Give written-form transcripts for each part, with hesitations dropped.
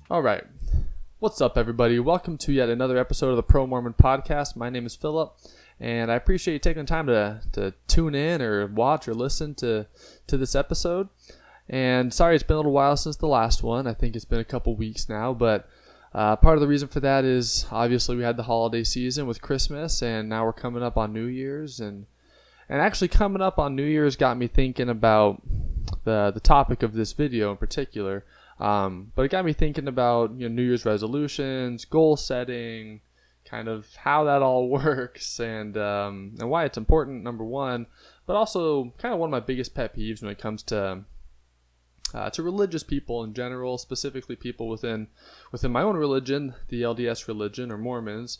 All right. What's up, everybody? Welcome to yet another episode of the Pro Mormon Podcast. My name is Philip, and I appreciate you taking the time to tune in or watch or listen to this episode. And sorry, it's been a little while since the last one. I think it's been a couple weeks now, but part of the reason for that is obviously we had the holiday season with Christmas, and now we're coming up on New Year's. And actually coming up on New Year's got me thinking about the topic of this video in particular. But it got me thinking about New Year's resolutions, goal setting, kind of how that all works, and why it's important, number one, but also kind of one of my biggest pet peeves when it comes to religious people in general, specifically people within my own religion, the LDS religion or Mormons,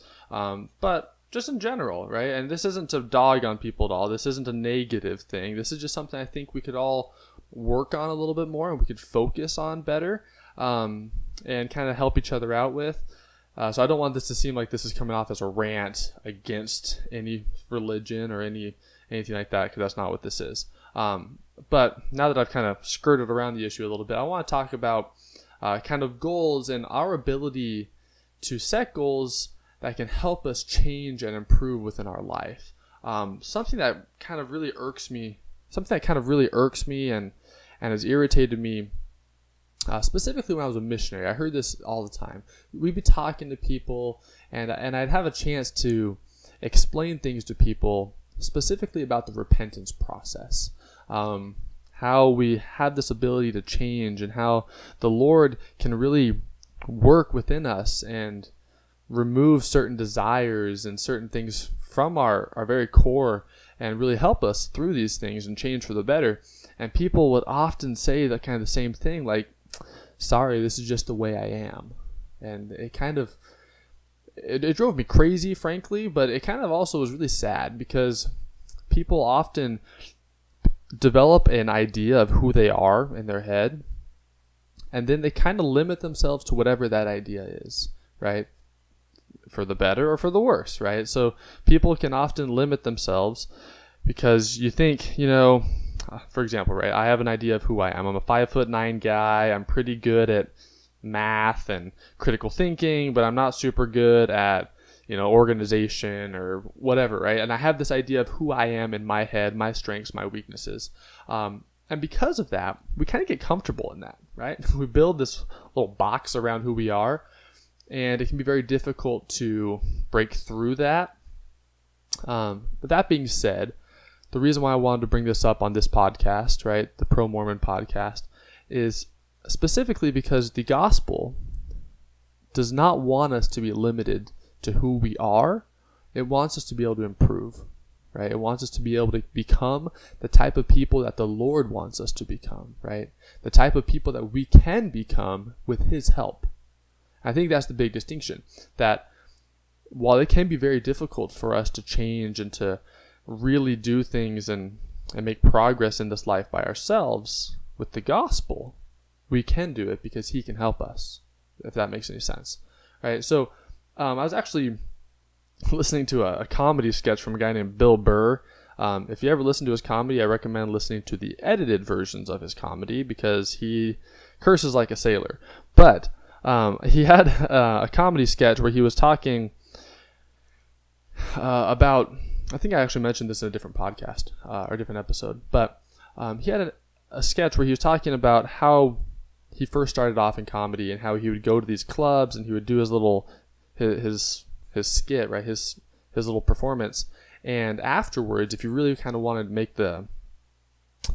but just in general, right? And this isn't to dog on people at all. This isn't a negative thing. This is just something I think we could all work on a little bit more and we could focus on better, and kind of help each other out with. So I don't want this to seem like this is coming off as a rant against any religion or anything like that, because that's not what this is. But now that I've kind of skirted around the issue a little bit, I want to talk about kind of goals and our ability to set goals that can help us change and improve within our life. Something that kind of really irks me and has irritated me, specifically when I was a missionary. I heard this all the time. We'd be talking to people, and I'd have a chance to explain things to people, specifically about the repentance process. How we have this ability to change, and how the Lord can really work within us and remove certain desires and certain things from our very core and really help us through these things and change for the better. And people would often say that kind of the same thing, like, sorry, this is just the way I am. And it kind of, it drove me crazy, frankly, but it kind of also was really sad, because people often develop an idea of who they are in their head, and then they kind of limit themselves to whatever that idea is, right? For the better or for the worse, right? So people can often limit themselves because you think, for example, right, I have an idea of who I am. I'm a 5'9" guy. I'm pretty good at math and critical thinking, but I'm not super good at, organization or whatever, right? And I have this idea of who I am in my head, my strengths, my weaknesses. And because of that, we kind of get comfortable in that, right? We build this little box around who we are, and it can be very difficult to break through that. But that being said, the reason why I wanted to bring this up on this podcast, right, the Pro Mormon Podcast, is specifically because the gospel does not want us to be limited to who we are. It wants us to be able to improve, right? It wants us to be able to become the type of people that the Lord wants us to become, right? The type of people that we can become with His help. I think that's the big distinction, that while it can be very difficult for us to change and to really do things and make progress in this life by ourselves, with the gospel, we can do it because He can help us, if that makes any sense, right? So I was actually listening to a comedy sketch from a guy named Bill Burr. If you ever listen to his comedy, I recommend listening to the edited versions of his comedy, because he curses like a sailor. But he had a comedy sketch where he was talking about, I think I actually mentioned this in a different podcast or a different episode, but he had a sketch where he was talking about how he first started off in comedy and how he would go to these clubs and he would do his skit, right, his little performance, and afterwards, if you really kind of wanted to make the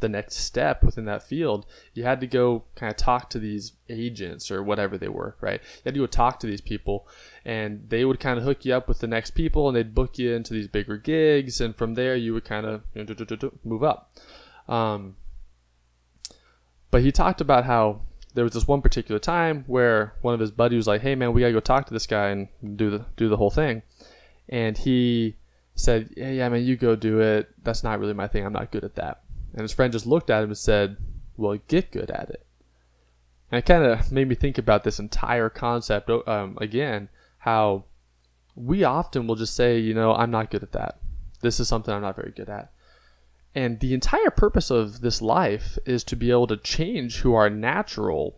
next step within that field, you had to go kind of talk to these agents or whatever they were, right? You had to go talk to these people, and they would kind of hook you up with the next people, and they'd book you into these bigger gigs, and from there you would kind of move up. But he talked about how there was this one particular time where one of his buddies was like, "Hey man, we gotta go talk to this guy and do the whole thing," and he said, "Yeah man, you go do it. That's not really my thing. I'm not good at that." And his friend just looked at him and said, "Well, get good at it." And it kind of made me think about this entire concept again, how we often will just say, I'm not good at that. This is something I'm not very good at. And the entire purpose of this life is to be able to change who our natural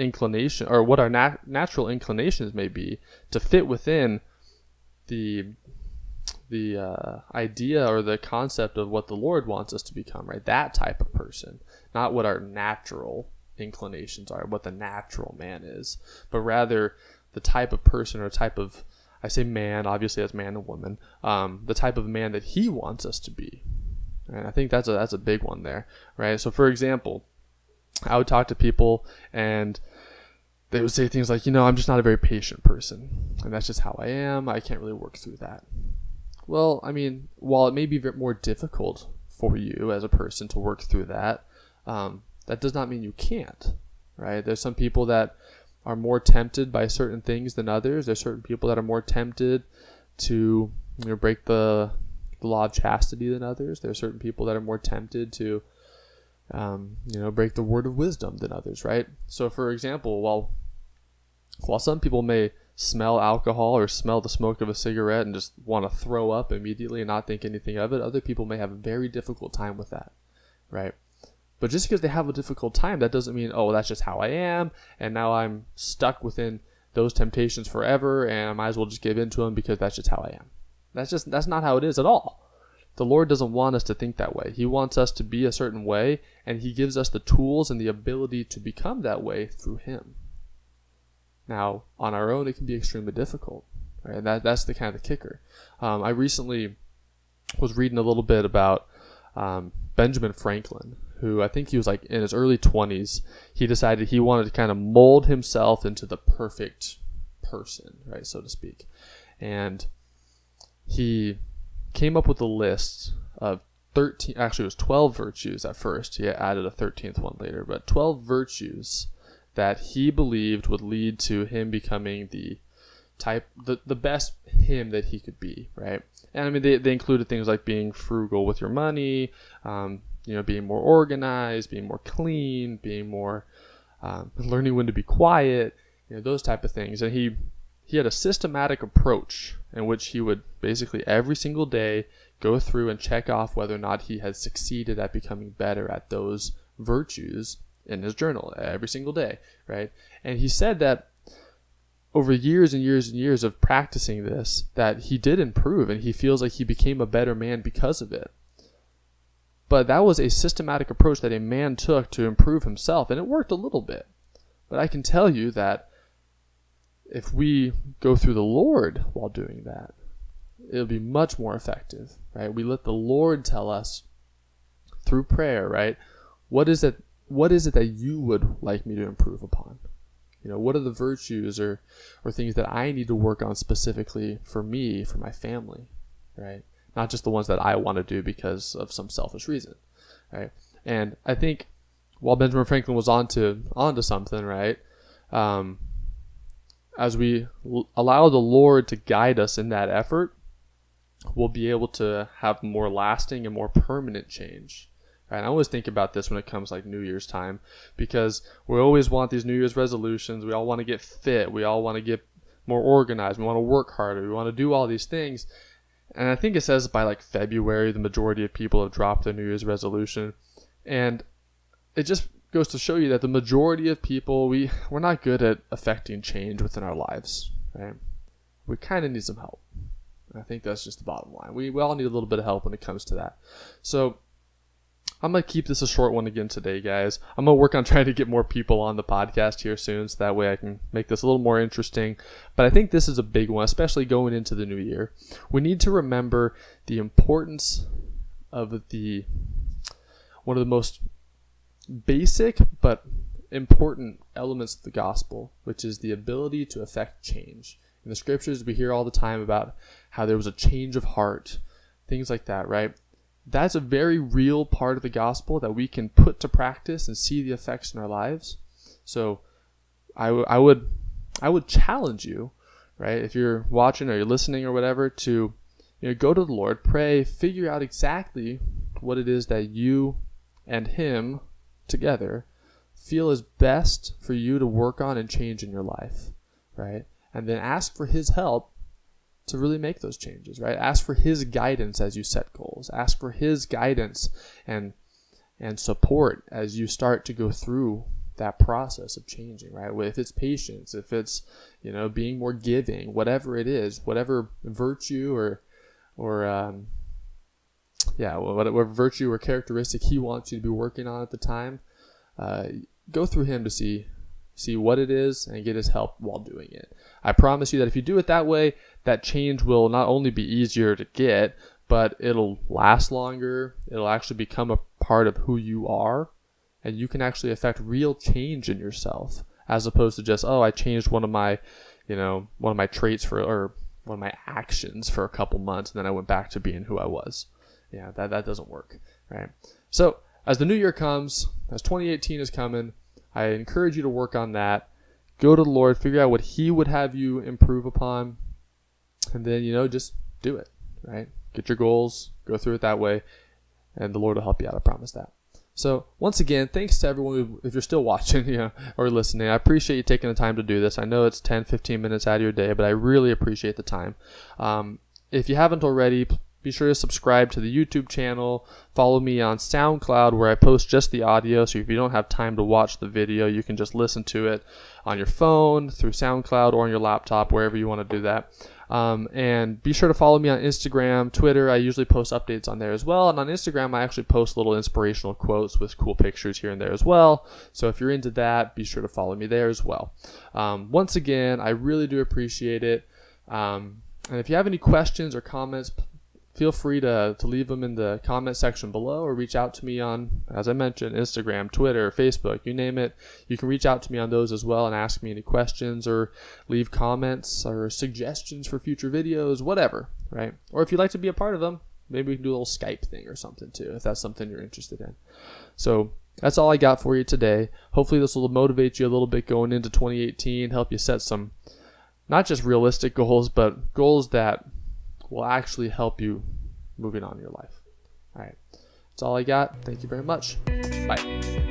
inclination, or what our natural inclinations may be, to fit within the idea or the concept of what the Lord wants us to become, right? That type of person, not what our natural inclinations are, what the natural man is, but rather the type of person or type of, I say man, obviously that's man and woman, the type of man that he wants us to be. And I think that's a big one there, right? So for example, I would talk to people and they would say things like, I'm just not a very patient person, and that's just how I am. I can't really work through that. Well, I mean, while it may be more difficult for you as a person to work through that, that does not mean you can't, right? There's some people that are more tempted by certain things than others. There's certain people that are more tempted to break the law of chastity than others. There are certain people that are more tempted to break the word of wisdom than others, right? So for example, while some people may smell alcohol or smell the smoke of a cigarette and just want to throw up immediately and not think anything of it, other people may have a very difficult time with that, right? But just because they have a difficult time, that doesn't mean, that's just how I am, and now I'm stuck within those temptations forever, and I might as well just give in to them because that's just how I am. That's not how it is at all. The Lord doesn't want us to think that way. He wants us to be a certain way, and He gives us the tools and the ability to become that way through Him. Now, on our own, it can be extremely difficult, right? And that's the kind of the kicker. I recently was reading a little bit about Benjamin Franklin, who I think he was like in his early 20s. He decided he wanted to kind of mold himself into the perfect person, right, so to speak. And he came up with a list of 13, actually it was 12 virtues at first. He added a 13th one later, but 12 virtues that he believed would lead to him becoming the best him that he could be, right? And I mean, they included things like being frugal with your money, being more organized, being more clean, being more, learning when to be quiet, those type of things. And he had a systematic approach in which he would basically every single day go through and check off whether or not he had succeeded at becoming better at those virtues in his journal every single day, right? And he said that over years and years and years of practicing this, that he did improve, and he feels like he became a better man because of it. But that was a systematic approach that a man took to improve himself, and it worked a little bit. But I can tell you that if we go through the Lord while doing that, it'll be much more effective, right? We let the Lord tell us through prayer, right? What is it that you would like me to improve upon? What are the virtues or things that I need to work on specifically for me, for my family, right? Not just the ones that I want to do because of some selfish reason, right? And I think while Benjamin Franklin was onto something, right? As we allow the Lord to guide us in that effort, we'll be able to have more lasting and more permanent change. And I always think about this when it comes like New Year's time, because we always want these New Year's resolutions. We all want to get fit. We all want to get more organized. We want to work harder. We want to do all these things. And I think it says by like February, the majority of people have dropped their New Year's resolution. And it just goes to show you that the majority of people, we're not good at affecting change within our lives, right? We kind of need some help. I think that's just the bottom line. We all need a little bit of help when it comes to that. So I'm going to keep this a short one again today, guys. I'm going to work on trying to get more people on the podcast here soon, so that way I can make this a little more interesting. But I think this is a big one, especially going into the new year. We need to remember the importance of one of the most basic but important elements of the gospel, which is the ability to affect change. In the scriptures, we hear all the time about how there was a change of heart, things like that, right? That's a very real part of the gospel that we can put to practice and see the effects in our lives. So I would challenge you, right? If you're watching or you're listening or whatever, to go to the Lord, pray, figure out exactly what it is that you and Him together feel is best for you to work on and change in your life, right? And then ask for His help to really make those changes, right? Ask for His guidance as you set goals. Ask for His guidance and support as you start to go through that process of changing, right? If it's patience, if it's, being more giving, whatever it is, whatever virtue or whatever virtue or characteristic he wants you to be working on at the time, go through him to see what it is and get his help while doing it. I promise you that if you do it that way, that change will not only be easier to get, but it'll last longer. It'll actually become a part of who you are, and you can actually affect real change in yourself, as opposed to just, I changed one of my traits or one of my actions for a couple months, and then I went back to being who I was. Yeah, that doesn't work, right? So as the new year comes, as 2018 is coming, I encourage you to work on that. Go to the Lord, figure out what he would have you improve upon, and then, just do it, right? Get your goals, go through it that way, and the Lord will help you out. I promise that. So once again, thanks to everyone if you're still watching, or listening. I appreciate you taking the time to do this. I know it's 10, 15 minutes out of your day, but I really appreciate the time. If you haven't already, be sure to subscribe to the YouTube channel. Follow me on SoundCloud, where I post just the audio. So if you don't have time to watch the video, you can just listen to it on your phone, through SoundCloud, or on your laptop, wherever you want to do that. And be sure to follow me on Instagram, Twitter. I usually post updates on there as well. And on Instagram, I actually post little inspirational quotes with cool pictures here and there as well. So if you're into that, be sure to follow me there as well. Once again, I really do appreciate it. And if you have any questions or comments, feel free to leave them in the comment section below, or reach out to me on, as I mentioned, Instagram, Twitter, Facebook, you name it. You can reach out to me on those as well and ask me any questions, or leave comments or suggestions for future videos, whatever, right? Or if you'd like to be a part of them, maybe we can do a little Skype thing or something too, if that's something you're interested in. So that's all I got for you today. Hopefully this will motivate you a little bit going into 2018, help you set some, not just realistic goals, but goals that will actually help you moving on in your life. All right. That's all I got. Thank you very much. Bye.